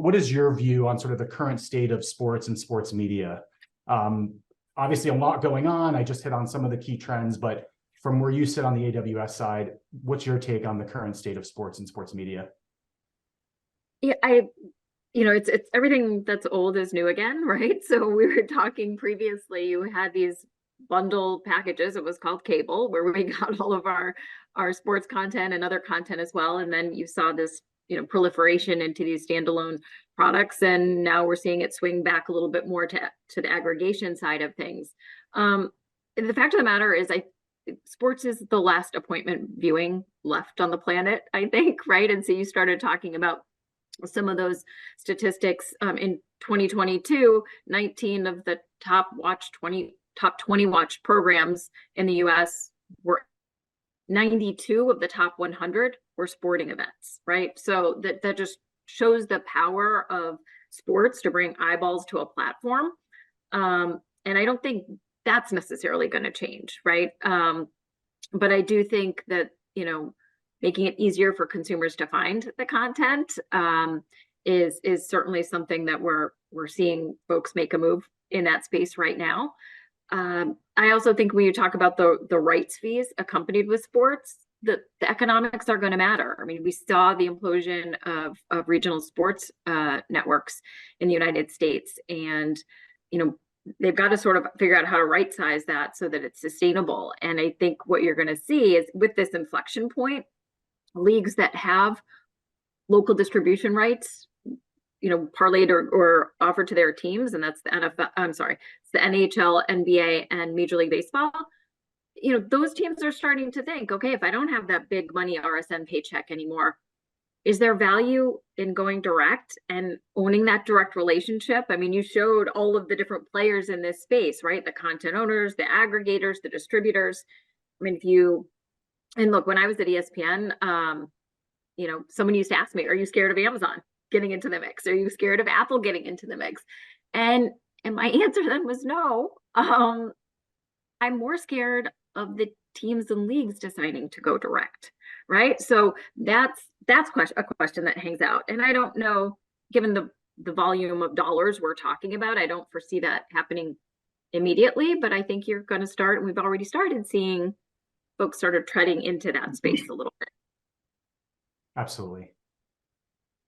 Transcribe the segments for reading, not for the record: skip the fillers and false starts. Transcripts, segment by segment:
what is your view on sort of the current state of sports and sports media? Obviously, a lot going on. I just hit on some of the key trends, but from where you sit on the AWS side, what's your take on the current state of sports and sports media? Yeah, it's everything that's old is new again, right? So we were talking previously, you had these bundle packages, it was called cable, where we got all of our sports content and other content as well. And then you saw this, proliferation into these standalone products. And now we're seeing it swing back a little bit more to the aggregation side of things. The fact of the matter is, sports is the last appointment viewing left on the planet, I think, right? And so you started talking about some of those statistics. In 2022, 19 of the top 20 watched programs in the US were 92 of the top 100 were sporting events, right? So that just shows the power of sports to bring eyeballs to a platform. And I don't think that's necessarily going to change, right? But I do think that, making it easier for consumers to find the content is certainly something that we're seeing folks make a move in that space right now. I also think when you talk about the rights fees accompanied with sports, the economics are going to matter. I mean, we saw the implosion of regional sports networks in the United States, and they've got to sort of figure out how to right size that so that it's sustainable. And I think what you're going to see is, with this inflection point, leagues that have local distribution rights, parlayed or offered to their teams, and that's the NFL. I'm sorry, it's the NHL, NBA, and Major League Baseball. Those teams are starting to think, okay, if I don't have that big money RSN paycheck anymore, is there value in going direct and owning that direct relationship? I mean, you showed all of the different players in this space, right? The content owners, the aggregators, the distributors. I mean, and look, when I was at ESPN, someone used to ask me, are you scared of Amazon getting into the mix? Are you scared of Apple getting into the mix? And my answer then was no. I'm more scared of the teams and leagues deciding to go direct, right? So that's a question that hangs out. And I don't know, given the volume of dollars we're talking about, I don't foresee that happening immediately, but I think you're going to start, and we've already started seeing folks started treading into that space a little bit. Absolutely.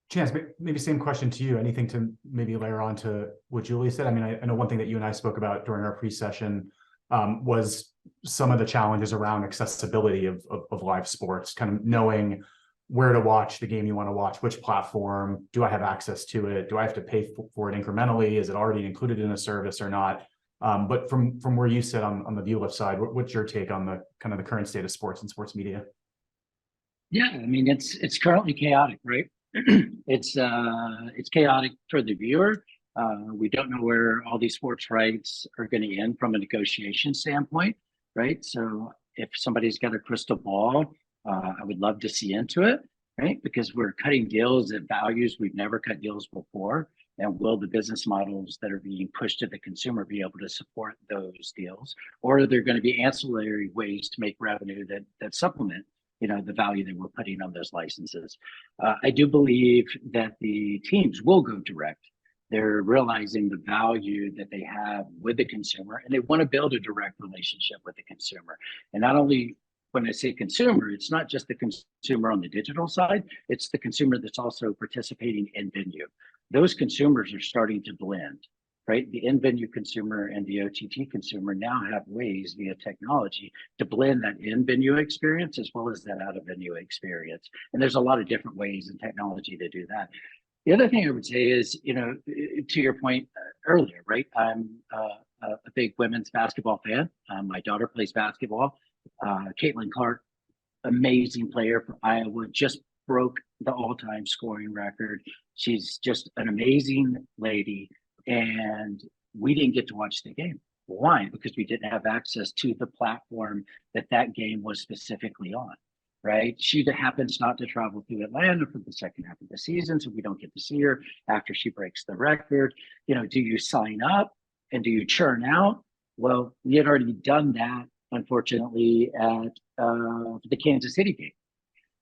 Chance, maybe same question to you. Anything to maybe layer on to what Julie said? I mean, I know one thing that you and I spoke about during our pre-session was some of the challenges around accessibility of live sports, kind of knowing where to watch the game you want to watch, which platform, do I have access to it? Do I have to pay for it incrementally? Is it already included in a service or not? But from where you sit on the ViewLift side, what's your take on the kind of the current state of sports and sports media? Yeah, I mean, it's currently chaotic, right? It's chaotic for the viewer. We don't know where all these sports rights are going to end from a negotiation standpoint, right? So if somebody's got a crystal ball, I would love to see into it, right? Because we're cutting deals at values we've never cut deals before. And will the business models that are being pushed to the consumer be able to support those deals? Or are there going to be ancillary ways to make revenue that supplement the value that we're putting on those licenses? I do believe that the teams will go direct. They're realizing the value that they have with the consumer, and they want to build a direct relationship with the consumer. And not only, when I say consumer, it's not just the consumer on the digital side, it's the consumer that's also participating in venue. Those consumers are starting to blend, right? The in-venue consumer and the OTT consumer now have ways via technology to blend that in-venue experience as well as that out-of-venue experience. And there's a lot of different ways in technology to do that. The other thing I would say is, to your point earlier, right? I'm a big women's basketball fan. My daughter plays basketball. Caitlin Clark, amazing player for Iowa, just broke the all-time scoring record. She's just an amazing lady. And we didn't get to watch the game. Why? Because we didn't have access to the platform that game was specifically on, right? She happens not to travel through Atlanta for the second half of the season, so we don't get to see her after she breaks the record. Do you sign up and do you churn out? Well, we had already done that, unfortunately, at the Kansas City game.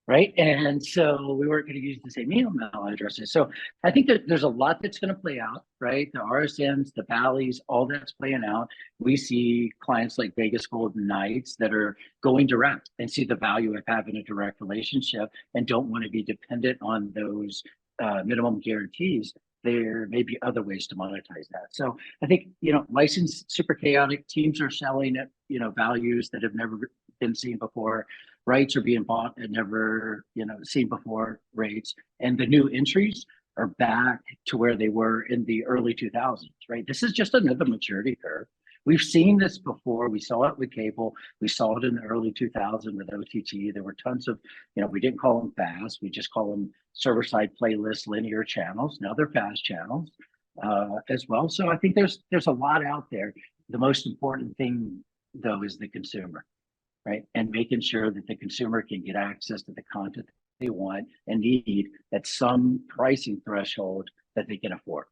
right? And so we weren't going to use the same email addresses. So I think that there's a lot that's going to play out, right? The RSMs, the Valleys, all that's playing out. We see clients like Vegas Golden Knights that are going direct and see the value of having a direct relationship and don't want to be dependent on those minimum guarantees. There may be other ways to monetize that. So I think, licensed, super chaotic, teams are selling at, values that have never been seen before. Rights are being bought at never, seen before rates. And the new entries are back to where they were in the early 2000s, right? This is just another maturity curve. We've seen this before. We saw it with cable. We saw it in the early 2000s with OTT. There were tons of, we didn't call them fast. We just call them server-side playlist linear channels. Now they're fast channels as well. So I think there's a lot out there. The most important thing, though, is the consumer, right? And making sure that the consumer can get access to the content they want and need at some pricing threshold that they can afford.